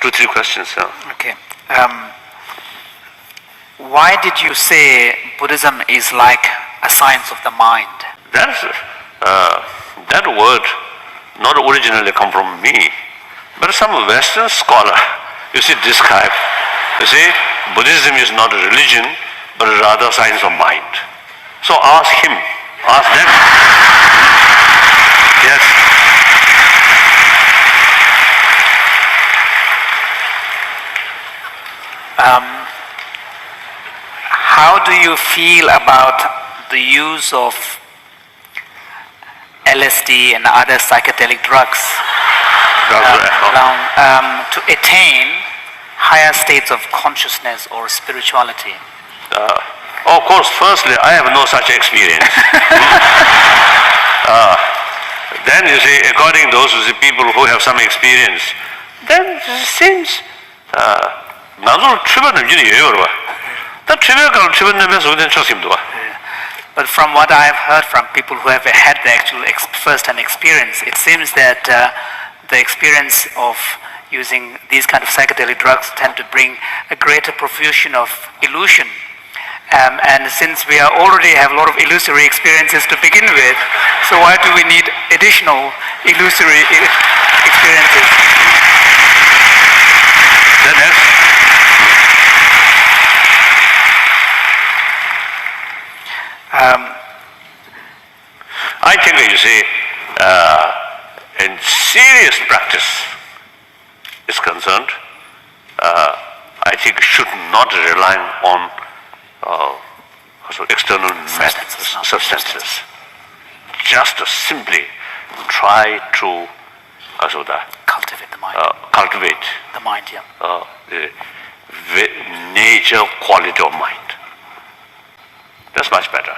2, 3 questions. Okay. Why did you say Buddhism is like a science of the mind? That word not originally come from me, but some Western scholar, you see, describe. You see, Buddhism is not a religion, but rather science of mind. So ask him, ask them. Yes. How do you feel about the use of LSD and other psychedelic drugs to attain higher states of consciousness or spirituality? Of course, firstly, I have no such experience. Then you see, according to those people who have some experience, then it seems but from what I have heard from people who have had the actual first-hand experience, it seems that the experience of using these kind of psychedelic drugs tend to bring a greater profusion of illusion. And since we already have a lot of illusory experiences to begin with, so why do we need additional illusory experiences? I think, you see, in serious practice is concerned, I think should not rely on external substances. Just simply try to Cultivate the mind. Cultivate the mind, yeah. The nature quality of mind. That's much better.